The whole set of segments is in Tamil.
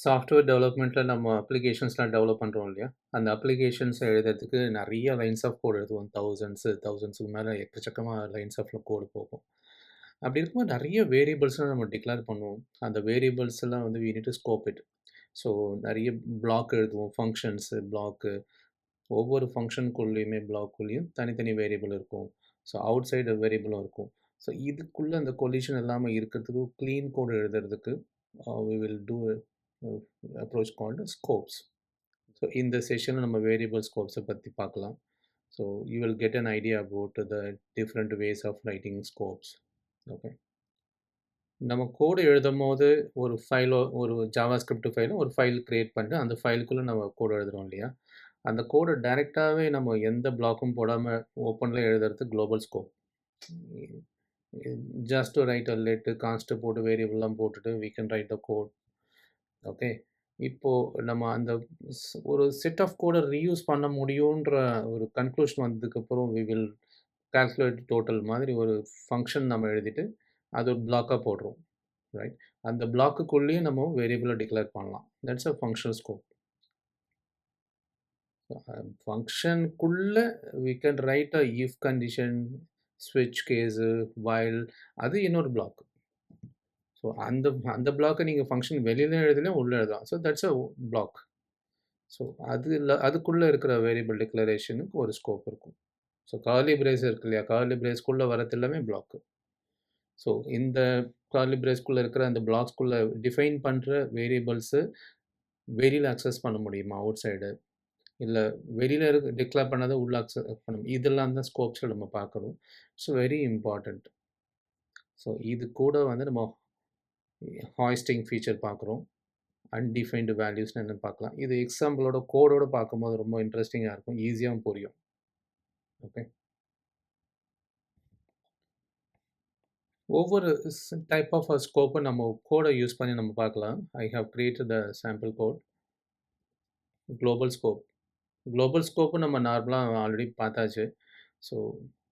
சாஃப்ட்வேர் டெவலப்மெண்ட்ல நம்ம அப்ளிகேஷன்ஸ்லாம் டெவலப் பண்றோம் இல்லையா? அந்த அப்ளிகேஷன்ஸ எழுதுறதுக்கு நெறைய லைன்ஸ் ஆஃப் கோட் எழுதுவோம். தௌசண்ட்ஸுக்கு மேல எக்கச்சக்கமா லைன்ஸ் ஆஃப் கோட் போகும். அப்படி இருக்கும்போது நெறைய வேரியபிள்ஸ்லாம் நம்ம டிக்ளேர் பண்ணுவோம். அந்த வேரியபிள்ஸ் எல்லாம் வந்து we need to scope it. So நெறைய பிளாக் எழுதுவோம். ஃபங்ஷன்ஸு, பிளாக்கு ஒவ்வொரு ஃபங்ஷனுக்குள்ளேயுமே பிளாக்குள்ளேயும் தனித்தனி வேரியபிள் இருக்கும். ஸோ அவுட் சைடு வேரியபிளும் இருக்கும். ஸோ இதுக்குள்ள அந்த கொலிஷன் இல்லாம இருக்கிறதுக்கு கிளீன் கோட் எழுதுறதுக்கு we will do approach called scopes. So இந்த செஷன்ல நம்ம வேரியபிள் ஸ்கோப்ஸை பற்றி பார்க்கலாம். So you will get an idea about the different ways of writing scopes. Okay, நம்ம கோடு எழுதும்போது ஒரு ஃபைலோ ஒரு ஜாவாஸ்கிரிப்ட் ஃபைலோ ஒரு ஃபைல் கிரியேட் பண்ணிட்டு அந்த ஃபைலுக்குள்ளே நம்ம கோடு எழுதுறோம் இல்லையா? அந்த கோடை டைரெக்டாவே நம்ம எந்த பிளாக்கும் போடாம ஓப்பன்ல எழுதுறது global scope. Just to write a let const போட்டு வேரியபிள்லாம் போட்டுட்டு we can write the code. Okay. இப்போ நம்ம அந்த ஒரு செட் ஆஃப் கோட ரீயூஸ் பண்ண முடியுன்ற ஒரு கன்க்ளூஷன் வந்ததுக்கப்புறம் வி வில் கால்குலேட் டோட்டல் மாதிரி ஒரு ஃபங்ஷன் நம்ம எழுதிட்டு அது ஒரு பிளாக்கா போடுறோம். ரைட்? அந்த பிளாக்குக்குள்ளேயும் நம்ம வேரியபிள டிக்ளேர் பண்ணலாம். That's a functional scope. ஃபங்ஷனுக்குள்ள we can write a if condition, ஸ்விட்ச் கேஸு, வைல் அது இன்னொரு பிளாக். ஸோ அந்த அந்த பிளாக்க நீங்க ஃபங்ஷன் வெளியில எழுதலாம், உள்ள எழுதலாம். So that's a block. ஸோ அதுக்குள்ள இருக்கிற வேரியபிள் டிக்ளரேஷனுக்கு ஒரு ஸ்கோப் இருக்கும். ஸோ கர்லி பிரேஸ் இருக்கு இல்லையா? கர்லி பிரேஸ்க்குள்ள வரது எல்லாமே பிளாக். ஸோ இந்த கர்லி பிரேஸ்க்குள்ள இருக்கிற அந்த பிளாக்ஸ்க்குள்ள டிஃபைன் பண்ற வேரியபிள்ஸு வெளியில அக்சஸ் பண்ண முடியுமா அவுட் சைடு? இல்ல வெளியில டிக்ளேர் பண்ணத உள்ள அக்சஸ் பண்ண இதெல்லாம் தான் ஸ்கோப்ஸ்ல நம்ம பார்க்கணும். So very important. ஸோ இது கூட வந்து நம்ம ஹாய்ஸ்டிங் ஃபீச்சர் பார்க்குறோம். அன்டிஃபைன்டு வேல்யூஸ்னு என்னன்னு பார்க்கலாம். இது எக்ஸாம்பிளோட கோடோட பார்க்கும்போது ரொம்ப இன்ட்ரெஸ்டிங்கா இருக்கும். ஈஸியாவும் புரியும். ஓகே. ஒவ்வொரு டைப் ஆஃப் ஸ்கோப்ப நம்ம கோட யூஸ் பண்ணி நம்ம பார்க்கலாம். I have created the sample code. Global scope. Global scope நம்ம நார்மலா ஆல்ரெடி பார்த்தாச்சு. ஸோ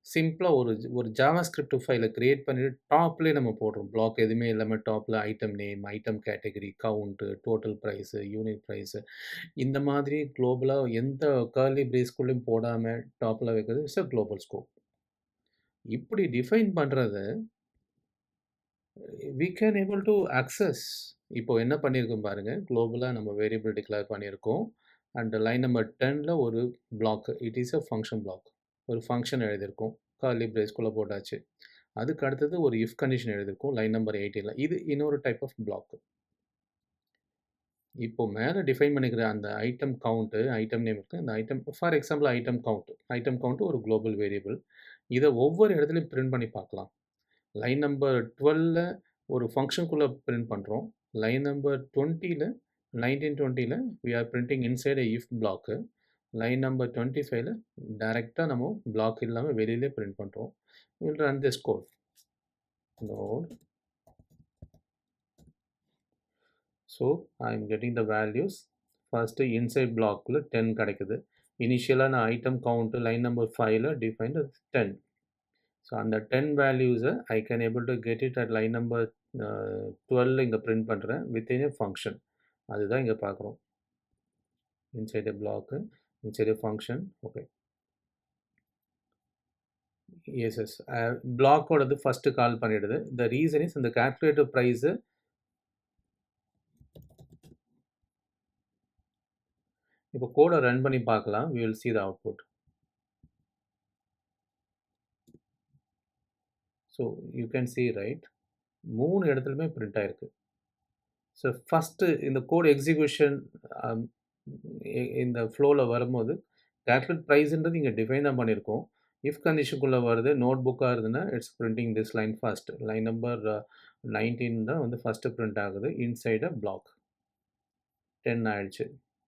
சிம்பிளா ஒரு ஒரு ஜாவாஸ்கிரிப்ட் ஃபைல கிரியேட் பண்ணிட்டு டாப்லயே நம்ம போடுறோம். பிளாக் எதுவுமே இல்லாம டாப்ல item name, item category, count, total price, unit price இந்த மாதிரி குளோபலா எந்த கர்லி பிரேஸ்க்குள்ளயும் போடாம டாப்ல வைக்கிறது இட்ஸ் அ குளோபல் ஸ்கோப். இப்படி டிஃபைன் பண்றத we can able to access. இப்போ என்ன பண்ணியிருக்கோம் பாருங்க. குளோபலா நம்ம வேரியபிள் டிக்ளேர் பண்ணியிருக்கோம். அண்ட் லைன் நம்பர் 10ல ஒரு block. It is a function block. ஒரு ஃபங்ஷன் எழுதியிருக்கோம். கர்லி பிரேஸ்க்குள்ள போட்டாச்சு. அதுக்கு அடுத்தது ஒரு இஃப் கண்டிஷன் எழுதியிருக்கோம். லைன் நம்பர் 18ல. இது இன்னொரு டைப் ஆஃப் பிளாக். இப்போ மேல டிஃபைன் பண்ணிக்கிற அந்த ஐட்டம் கவுண்ட், ஐட்டம் நேம் இருக்கு. அந்த item for example item count. Item count ஒரு குளோபல் வேரியபிள். இத ஒவ்வொரு இடத்துலயும் பிரிண்ட் பண்ணி பார்க்கலாம். லைன் நம்பர் 12ல ஒரு ஃபங்ஷனுக்குள்ள பிரிண்ட் பண்றோம். லைன் நம்பர் 20ல 1920ல we are printing inside a if block. Line number 25ல டைரக்ட்டா நம்ம பிளாக் இல்லாம வெளியிலே பிரிண்ட் பண்றோம். We will run this code. Node. So I am getting the values. First inside blockல 10 கிடைக்குது. இனிஷியலா நான் ஐட்டம் கவுண்ட் லைன் நம்பர் 5ல டிஃபைன்ட் 10. ஸோ அந்த 10 வேல்யூஸை I can able to get it at line number 12 இங்கே பிரிண்ட் பண்ணுறேன் வித்தின் ஏ ஃபங்க்ஷன். அதுதான் இங்கே பார்க்குறோம். Inside a block, inside a function. Okay. Yes. பிளாக்கோடது ஃபஸ்ட்டு கால் பண்ணிடுது. த ரீசன் இஸ் இந்த கால்குலேட்டர் ப்ரைஸு இப்போ கோடை ரன் பண்ணி பார்க்கலாம். we will see the output. So you can see right 3 இடத்துலயுமே பிரிண்ட் ஆயிருக்கு. ஸோ ஃபஸ்ட்டு இந்த கோட் எக்ஸிக்யூஷன் இந்த ஃப்ளோவில் வரும்போது கால்குலேட் ப்ரைஸ்ன்றது இங்கே டிஃபைன் தான் பண்ணியிருக்கோம். இஃப் கண்டிஷனுக்குள்ளே வருது நோட் புக்காக இருந்ததுன்னா it's printing this line first. Line number 19 தான் வந்து ஃபஸ்ட்டு பிரிண்ட் ஆகுது இன்சைட் அ பிளாக். 10 ஆயிடுச்சு.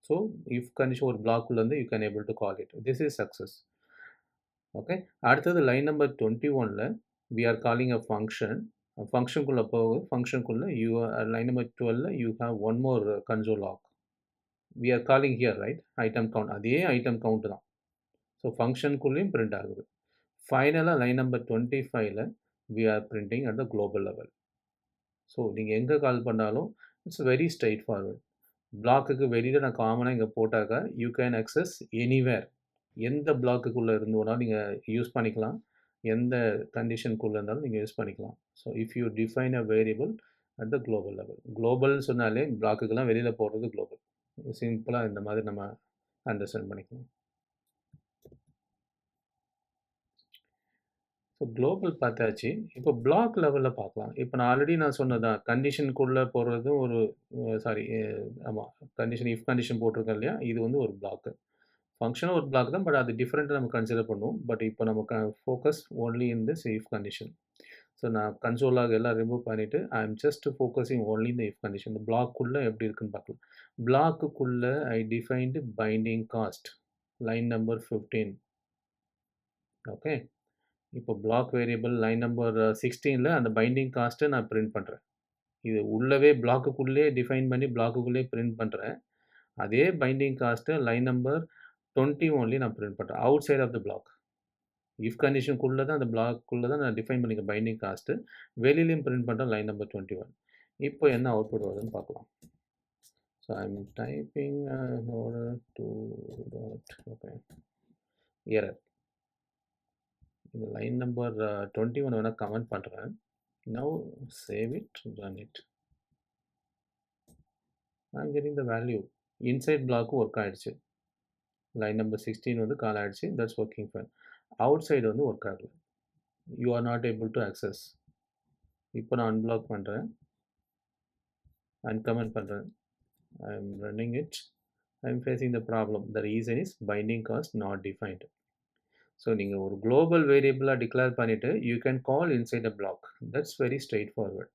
ஸோ இஃப் கண்டிஷன் ஒரு பிளாக்குள்ளேருந்து you can able to call it. This is success. Okay. அடுத்தது லைன் நம்பர் 21ல we are calling a function. ஃபங்க்ஷனுக்குள்ளே போகுது. ஃபங்க்ஷனுக்குள்ளே லைன் நம்பர் 12ல you have one more console log. We are calling here right item count. அதே ஐட்டம் கவுண்ட் தான். ஸோ ஃபங்க்ஷனுக்குள்ளேயும் பிரிண்ட் ஆகுது. ஃபைனலாக லைன் நம்பர் 25ல we are printing at the global level. So நீங்கள் எங்கே கால் பண்ணாலும் இட்ஸ் வெரி ஸ்ட்ரெயிட் ஃபார்வர்ட். பிளாக்குக்கு வெளியில நான் காமனா இங்க போட்டாக்கா, யூ கேன் அக்சஸ் எனிவேர். எந்த பிளாக்குக்குள்ள இருந்து வேணாலும் நீங்க யூஸ் பண்ணிக்கலாம். எந்த கண்டிஷனுக்குள்ள இருந்தாலும் நீங்க யூஸ் பண்ணிக்கலாம். So if you define a variable at the global level. குளோபல்னு சொன்னாலே பிளாக்குக்கெல்லாம் வெளியில போடுறது குளோபல். சிம்பிளா இந்த மாதிரி நம்ம அண்டர்ஸ்டாண்ட் பண்ணிக்கலாம். ஸோ குளோபல் பார்த்தாச்சு. இப்போ பிளாக் லெவல்ல பார்க்கலாம். இப்போ நான் ஆல்ரெடி நான் சொன்னதான் கண்டிஷனுக்குள்ள போடுறதும் ஒரு சாரி ஆமா. கண்டிஷன் இஃப் கண்டிஷன் போட்டிருக்கேன் இல்லையா? இது வந்து ஒரு பிளாக். ஃபங்ஷனும் ஒரு பிளாக் தான். பட் அது டிஃபரெண்ட்டா நம்ம கன்சிடர் பண்ணுவோம். பட் இப்போ நம்ம focus only in this if condition. So நான் கன்சோல் லாக் எல்லாம் ரிமூவ் பண்ணிட்டு, I am just focusing only in the if condition. இந்த பிளாக்குள்ள எப்படி இருக்குன்னு பார்க்கலாம். பிளாக்குக்குள்ள I defined binding cost. Line number 15. Okay. இப்போ பிளாக் வேரியபிள் லைன் நம்பர் 16ல அந்த பைண்டிங் காஸ்ட்டை நான் பிரிண்ட் பண்ணுறேன். இது உள்ளவே பிளாக்குக்குள்ளே டிஃபைன் பண்ணி பிளாக்குக்குள்ளே பிரிண்ட் பண்ணுறேன். அதே பைண்டிங் காஸ்ட்டை லைன் நம்பர் 21 நான் பிரிண்ட் பண்ணுறேன். Outside of the block. If கண்டிஷனுக்குள்ளே தான் அந்த பிளாக்குள்ளே தான் நான் டிஃபைன் பண்ணிக்க பைண்டிங் காஸ்ட்டு. வெளியிலையும் பிரிண்ட் பண்ணுறேன் லைன் நம்பர் 21. இப்போ என்ன அவுட்புட் வருதுன்னு பார்க்கலாம். So I'm typing order to dot okay error. இந்த லைன் நம்பர் 21 வேணால் கமெண்ட் பண்ணுறேன். Now save it, run it. I'm getting the value. Inside block work ஆயிடுச்சு. லைன் நம்பர் 16 வந்து கால் ஆயிடுச்சு. That's working fine. Outside வந்து ஒர்க் ஆகல. You are not able to access. இப்போ நான் அன்பிளாக் பண்ணுறேன். அன்கமெண்ட் பண்ணுறேன். I'm running it. I'm facing the problem. The reason is binding cost not defined. So நீங்கள் ஒரு குளோபல் வேரியபிளாக டிக்ளேர் பண்ணிவிட்டு you can call inside a block. That's very straightforward.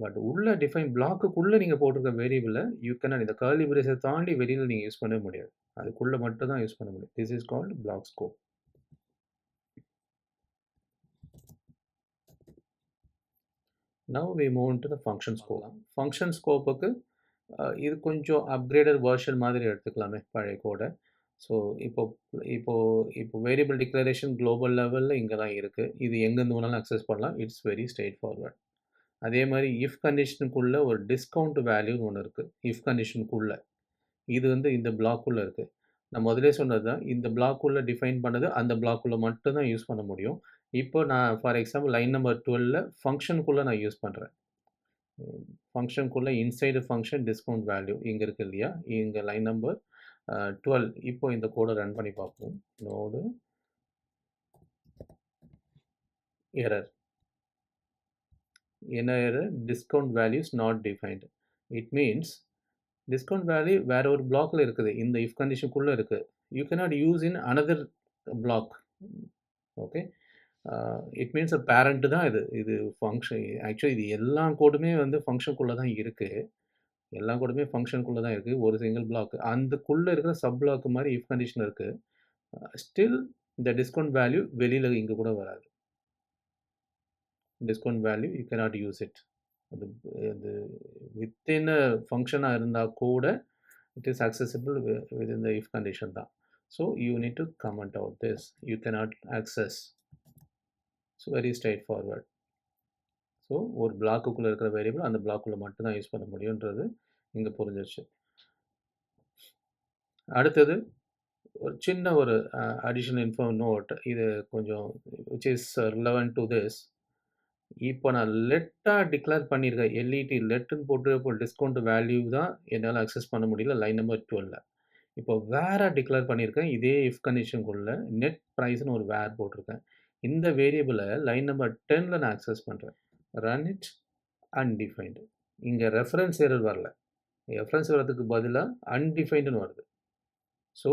But உள்ள டிஃபைன் பிளாக்குக்குள்ளே நீங்கள் போட்டிருக்க வேரியபிளை யூ கேன் இந்த கர்லி பிரேஸை தாண்டி வெளியில் நீங்கள் யூஸ் பண்ணவே முடியாது. அதுக்குள்ளே மட்டும் தான் யூஸ் பண்ண முடியும். This is called block scope. Now we move to the function scope. Function ஸ்கோப்புக்கு இது கொஞ்சம் அப்கிரேடட் வெர்ஷன் மாதிரி எடுத்துக்கலாமே பழைய கோடை. ஸோ இப்போ இப்போ இப்போ வேரியபிள் டிக்ளரேஷன் குளோபல் லெவலில் இங்கே தான் இருக்குது. இது எங்கேருந்து வேணாலும் அக்சஸ் பண்ணலாம். It's very straight forward. அதே மாதிரி இஃப் கண்டிஷனுக்குள்ளே ஒரு டிஸ்கவுண்ட் வேல்யூன்னு ஒன்று இருக்குது. இஃப் கண்டிஷனுக்குள்ளே இது வந்து இந்த பிளாக்குள்ளே இருக்குது. நான் முதலே சொன்னது தான் இந்த பிளாக்குள்ளே டிஃபைன் பண்ணது அந்த பிளாக்குள்ளே மட்டும் தான் யூஸ் பண்ண முடியும். இப்போ நான் ஃபார் எக்ஸாம்பிள் லைன் நம்பர் 12ல் ஃபங்க்ஷனுக்குள்ளே நான் யூஸ் பண்ணுறேன். ஃபங்க்ஷனுக்குள்ளே இன்சைடு ஃபங்க்ஷன் டிஸ்கவுண்ட் வேல்யூ இங்கே இருக்குது இல்லையா? இங்கே லைன் நம்பர் 12. இப்போ இந்த கோடை ரன் பண்ணி பார்ப்போம். Node error. என்ன error? Discount values not defined. It means discount value வேற ஒரு பிளாக்ல இருக்குது. இந்த இஃப் கண்டிஷனுக்குள்ளே இருக்குது. You cannot use in another block. Okay. It means parent தான் இது. இது ஃபங்க்ஷன் ஆக்சுவலி இது எல்லா கோடுமே வந்து ஃபங்க்ஷனுக்குள்ளே தான் இருக்குது. எல்லா கோடுமே ஃபங்க்ஷனுக்குள்ளே தான் இருக்குது. ஒரு சிங்கிள் பிளாக் அதுக்குள்ளே இருக்கிற சப் பிளாக் மாதிரி இஃப் கண்டிஷன் இருக்குது. ஸ்டில் இந்த டிஸ்கவுண்ட் வேல்யூ வெளியில் இங்கே கூட வராது. Discount value you cannot use it. அது அது வித்தின் ஃபங்க்ஷனாக இருந்தால் கூட it is accessible within the if condition தான். So you need to comment out this. You cannot access. So very straightforward. So ஒரு பிளாக்குள்ளே இருக்கிற வேரியபிள் அந்த பிளாக்குள்ளே மட்டும்தான் யூஸ் பண்ண முடியுன்றது இங்கே புரிஞ்சிருச்சு. அடுத்தது ஒரு சின்ன ஒரு அடிஷனல் இன்ஃபோ நோட். இது கொஞ்சம் which is relevant to this. இப்போ நான் லெட்டாக டிக்ளேர் பண்ணியிருக்கேன். எல்இடி லெட்டுன்னு போட்டு இப்போ டிஸ்கவுண்ட் வேல்யூ தான் என்னால் அக்சஸ் பண்ண முடியல லைன் நம்பர் 12ல். இப்போ வேராக டிக்ளேர் பண்ணியிருக்கேன். இதே இஃப் கண்டிஷனுக்குள்ள நெட் ப்ரைஸ்னு ஒரு வேர் போட்டிருக்கேன். இந்த வேரியபிளை லைன் நம்பர் 10ல் நான் அக்சஸ் பண்ணுறேன். Run it undefined. இங்கே ரெஃபரன்ஸ் எரர் வரல. ரெஃபரன்ஸ் வரதுக்கு பதிலாக அன்டிஃபைண்டுன்னு வருது. ஸோ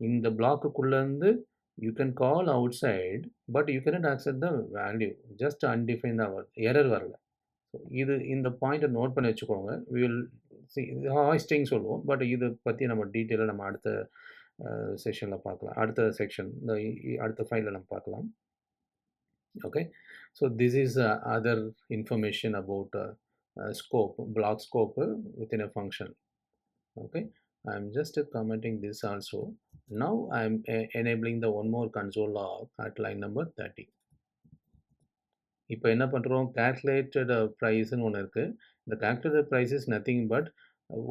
இந்த பிளாக்குக்குள்ளேருந்து you can call outside but you cannot accept the value. Just undefine தான் வருது. எரர் வரல. ஸோ இது இந்த பாயிண்ட்டை நோட் பண்ணி வச்சுக்கோங்க. வில் ஹாய்ஸ்டிங் சொல்லுவோம். பட் இதை பற்றி நம்ம டீட்டெயிலாக நம்ம அடுத்த செஷனில் பார்க்கலாம். அடுத்த செக்ஷன் இந்த அடுத்த ஃபைலில் நம்ம பார்க்கலாம். Okay. So this is other information about scope, block scope within a function. Okay. I am just commenting this also. Now I am enabling the one more console log at line number 30. இப்போ என்ன பண்ணுறோம்? calculated priceன்னு ஒன்று இருக்குது. இந்த calculated price is nothing but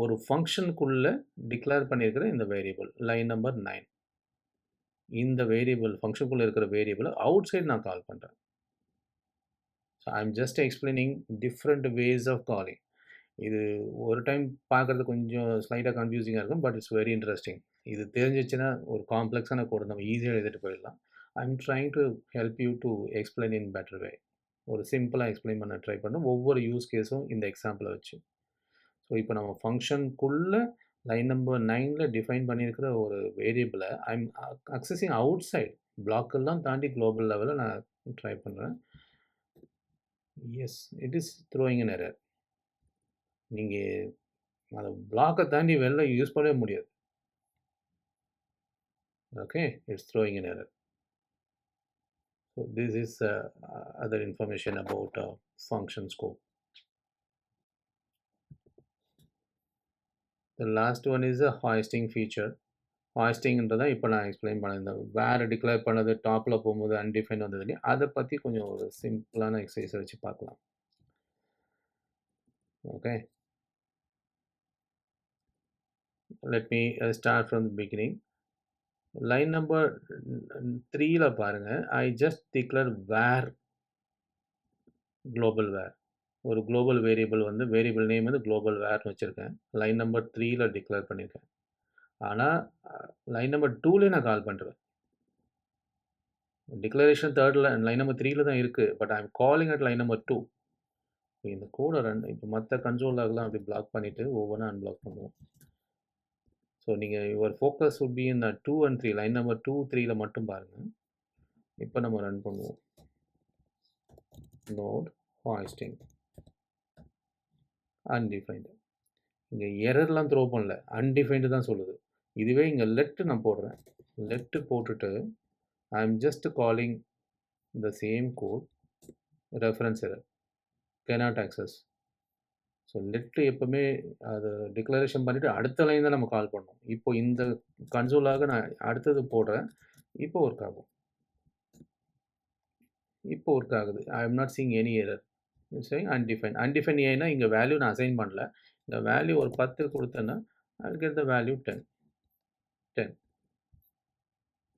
ஒரு ஃபங்ஷனுக்குள்ள டிக்ளேர் பண்ணியிருக்கிற இந்த வேரியபிள் லைன் நம்பர் 9. இந்த வேரியபிள் ஃபங்ஷனுக்குள்ள இருக்கிற வேரியபிள அவுட் சைட் நான் கால் பண்றேன். So I am just explaining different ways of calling. இது ஒரு டைம் பார்க்கறது கொஞ்சம் ஸ்லைட்டா கன்ஃப்யூசிங்கா இருக்கும். But it's very interesting. இது தெரிஞ்சிச்சுன்னா ஒரு காம்ப்ளெக்ஸான கோடு நம்ம ஈஸியா எழுதிட்டு போயிடலாம். I am trying to help you to explain in better way. ஒரு சிம்பிளா எக்ஸ்ப்ளைன் பண்ண ட்ரை பண்றேன். ஒவ்வொரு யூஸ் கேஸும் இந்த எக்ஸாம்பிள வச்சு. ஸோ இப்போ நம்ம ஃபங்ஷனுக்குள்ள லைன் நம்பர் 9ல டிஃபைன் பண்ணியிருக்கிற ஒரு வேரியபிள I am accessing outside. பிளாக்கெல்லாம் தாண்டி குளோபல் லெவல்ல நான் ட்ரை பண்றேன். Yes, it is throwing an error. நீங்க அத பிளாக்க தாண்டி வெளில யூஸ் பண்ணவே முடியாது. Okay, it's throwing an error. So this is other information about function scope. The last one is a hoisting feature. ஹாய்ஸ்டிங்ன்றத இப்போ நான் எக்ஸ்பிளைன் பண்ணியிருந்தேன். வேறு டிக்ளேர் பண்ணது டாப்பில் போகும்போது அன்டிஃபைன் வந்தது இல்லையா, அதை பற்றி கொஞ்சம் ஒரு சிம்பிளான எக்ஸசைஸை வச்சு பார்க்கலாம். Okay, let me start from the beginning. Line number 3ல பாருங்க, I just declare var global var. ஒரு குளோபல் வேரியபிள் வந்து வேரியபிள் நேம் வந்து குளோபல் வேர்னு வச்சுருக்கேன். லைன் நம்பர் 3ல டிக்ளேர் பண்ணியிருக்கேன். ஆனால் லைன் நம்பர் 2லேயே நான் கால் பண்ணுறேன். டிக்ளரேஷன் தேர்டில் லைன் நம்பர் 3ல தான் இருக்குது. But I am calling at line number 2. இந்த கோடை இப்போ மற்ற கன்சோல் ஆகலாம் அப்படி பிளாக் பண்ணிவிட்டு ஒவ்வொன்றா அன்பிளாக் பண்ணுவோம். ஸோ நீங்கள் your focus would be in 2 and 3. Line number 2, 3ல மட்டும் பாருங்கள். இப்போ நம்ம ரன் பண்ணுவோம். Note hoisting undefined. இங்கே எரர்லாம் த்ரோ பண்ணல, அன்டிஃபைன்டு தான் சொல்லுது. இதுவே இங்கே லெட்டு நான் போடுறேன். லெட்டு போட்டுட்டு I am just calling the same code, reference error, cannot access. So let எப்போவுமே அது டிக்ளரேஷன் பண்ணிவிட்டு அடுத்த லைன் தான் நம்ம கால் பண்ணோம். இப்போ இந்த கன்சோலாக நான் அடுத்தது போடுறேன். இப்போ ஒர்க் ஆகும். இப்போ ஒர்க் ஆகுது. I am not seeing any error. Saying undefine. Undefine ஏன்னா இங்கே வேல்யூ நான் அசைன் பண்ணல. இந்த வேல்யூ ஒரு 10 கொடுத்தேன்னா I will get the value 10.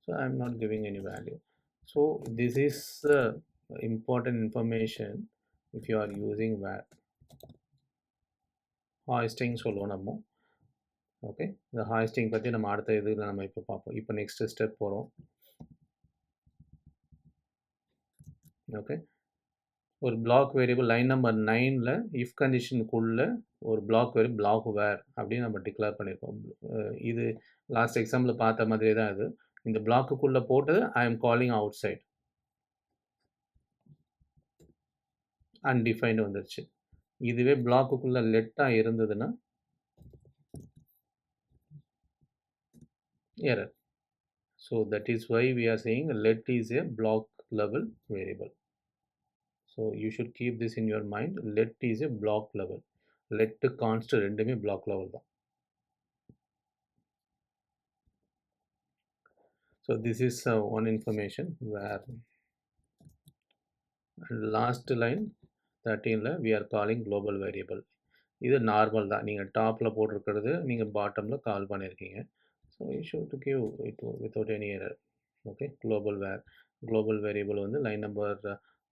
So I am not giving any value. So this is important information if you are using var. Hoisting சொல்லுவோம் நம்ம. ஓகே, இந்த ஹாய்ஸ்டிங் பற்றி நம்ம அடுத்த இதில் நம்ம இப்போ பார்ப்போம். இப்போ நெக்ஸ்ட் ஸ்டெப் போகிறோம். ஓகே, ஒரு பிளாக் வேரியபிள் லைன் நம்பர் 9ல இஃப் கண்டிஷனுக்குள்ள ஒரு பிளாக் வேரியபிள் பிளாக் வேர் அப்படின்னு நம்ம டிக்ளேர் பண்ணியிருக்கோம். இது லாஸ்ட் எக்ஸாம்பிள் பார்த்த மாதிரியே தான் இது. இந்த பிளாக்குக்குள்ளே போட்டது I am calling outside. Undefined வந்துருச்சு. இதுவே பிளாக்குக்குள்ளே லெட்டாக இருந்ததுன்னா error. So that is why we are saying let is a block level variable. So you should keep this in your mind. Let is a block level. Let const ரெண்டுமே block level தான். So this is one information where last line 13ல we are calling global variable. இது நார்மல் தான். நீங்கள் டாப்பில் போட்டிருக்கிறது நீங்கள் பாட்டமில் கால் பண்ணியிருக்கீங்க. So you should give it without any error. Okay, global variable வந்து லைன் நம்பர்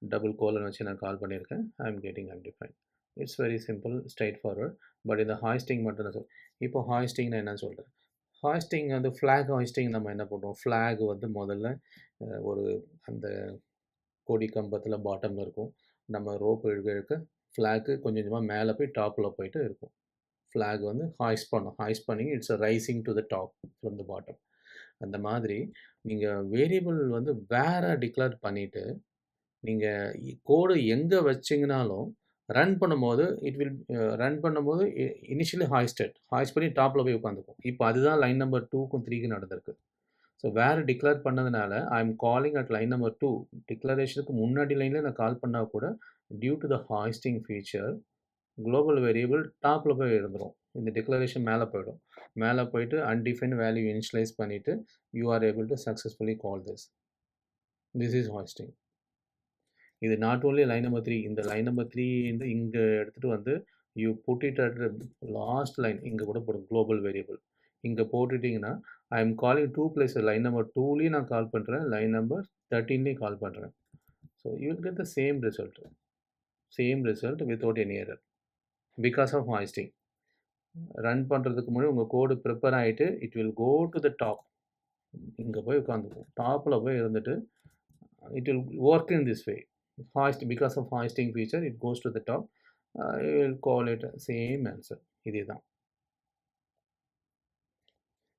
டபுள் கோலன் வச்சு நான் கால் பண்ணியிருக்கேன். I am getting undefine. It's very simple, straight forward. But இந்த ஹாய்ஸ்டிங் மட்டும் தான் இப்போ ஹாய்ஸ்டிங் நான் என்ன சொல்கிறேன், ஹாய்ஸ்டிங் வந்து ஃப்ளாக் ஹாய்ஸ்டிங் நம்ம என்ன பண்ணுறோம், ஃப்ளாக் வந்து முதல்ல ஒரு அந்த கொடி கம்பத்தில் பாட்டமில் இருக்கும். நம்ம ரோப் இழுக்க இழுக்க ஃப்ளாக்கு கொஞ்சம் கொஞ்சமாக மேலே போய் டாப்பில் போயிட்டு இருக்கும். ஃப்ளாக் வந்து ஹாய்ஸ்ட் பண்ணும். ஹாய்ஸ்ட் பண்ணி it's rising to the top from the bottom. அந்த மாதிரி நீங்கள் வேரியபிள் வந்து வேறு டிக்ளேர் பண்ணிவிட்டு நீங்கள் கோடு எங்கே வச்சிங்கனாலும் ரன் பண்ணும்போது ரன் பண்ணும்போது இனிஷியலி ஹாய்ஸ்ட் பண்ணி டாப்பில் போய் உட்காந்துக்கும். இப்போ அதுதான் லைன் நம்பர் 2க்கும் 3க்கும் நடந்திருக்கு. ஸோ வேறு டிக்ளேர் பண்ணதுனால I am calling at line number 2. டிக்ளரேஷனுக்கு முன்னாடி லைனில் நான் கால் பண்ணால் கூட due to the hoisting feature global variable டாப்பில் போய் இருந்துடும். இந்த டிக்ளரேஷன் மேலே போயிடும். மேலே போயிட்டு அன்டிஃபைன் வேல்யூ இனிஷியலைஸ் பண்ணிவிட்டு you are able to successfully call this. This is hoisting. இது நாட் ஓன்லி லைன் நம்பர் 3. இந்த லைன் நம்பர் 3 இங்கே எடுத்துகிட்டு வந்து you put it at last line இங்கே கூட போடும் குளோபல் வேரியபிள். இங்கே போட்டுட்டிங்கன்னா I am calling 2 places. Line number 2லேயும் நான் கால் பண்ணுறேன், லைன் நம்பர் 13லேயும் கால் பண்ணுறேன். So you will get the same result without any error because of hoisting. Run பண்ணுறதுக்கு முன்னாடி உங்கள் கோடு ப்ரிப்பேர் ஆகிட்டு it will go to the top. இங்கே போய் உட்காந்துக்கும், டாப்பில் போய் இருந்துட்டு it will work in this way. Because of hoisting feature, it goes to the top. You will call it same answer. இதுதான்.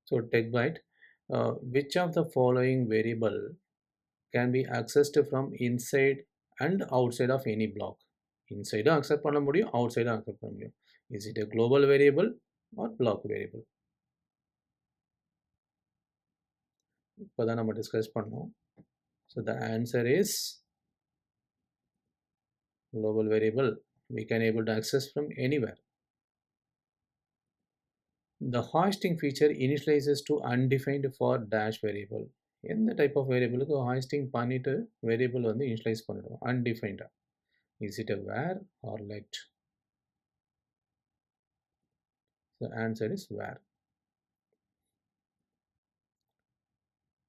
So TechByte, which of the following variable can be accessed from inside and outside of any block? Inside accept பண்ண முடியும், outside accept பண்ண முடியும். Is it a global variable or block variable? இப்போதான் நம்ம டிஸ்கஸ் பண்ணோம். So the answer is global variable. We can able to access from anywhere. The hoisting feature initializes to undefined for dash variable. எந்த டைப் ஆஃப் வேரியபிளுக்கு ஹாய்ஸ்டிங் பண்ணிட்டு வேரியபிள் வந்து இனிஷியலைஸ் பண்ணிடுவோம் அன்டிஃபைண்டா. Is it a var or let? The answer is where.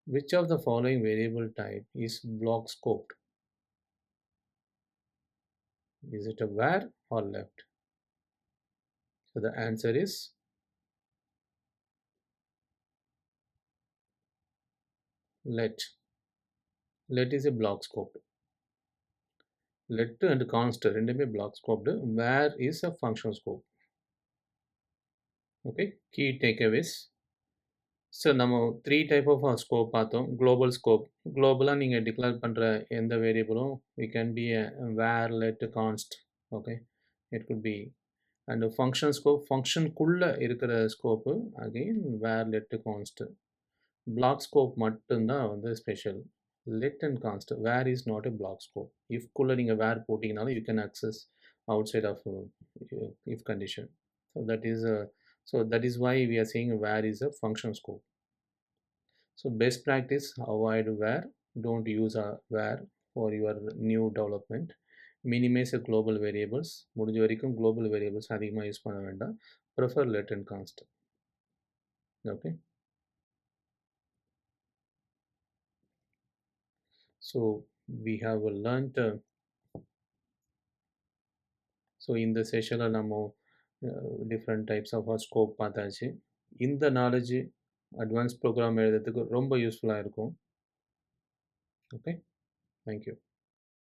Which of the following variable type is block scoped? Is it a where or left? So the answer is let. Let is a block scoped. Let and const ரெண்டுமே block scoped. Where is a function scope. Okay, key takeaways. So நம்ம 3 டைப் ஆஃப் ஸ்கோப் பார்த்தோம். குளோபல் ஸ்கோப், குளோபலாக நீங்கள் டிக்ளேர் பண்ணுற எந்த வேரியபிளும் it can be var let const. Okay, it could be. And function scope, ஃபங்க்ஷனுக்குள்ளே இருக்கிற scope again var let const. Block scope மட்டும்தான் வந்து special. Let and const, var is not a block scope. இஃப்குள்ளே நீங்கள் வேர் போட்டிங்கனாலும் you can access outside of if condition. So that is why we are saying where is a function scope. So best practice, avoid where. Don't use a where for your new development. Minimize the global variables. முடிஞ்ச வரைக்கும் global variables அதிகமாக யூஸ் பண்ண வேண்டாம். Prefer let and const. Okay. So we have learned so இந்த செஷனில் நம்ம டிஃப்ரெண்ட் டைப்ஸ் ஆஃப் ஸ்கோப் பார்த்தாச்சு. இந்த நாலேஜ் அட்வான்ஸ் ப்ரோக்ராம் எழுதுறதுக்கு ரொம்ப யூஸ்ஃபுல்லாக இருக்கும். Okay, thank you.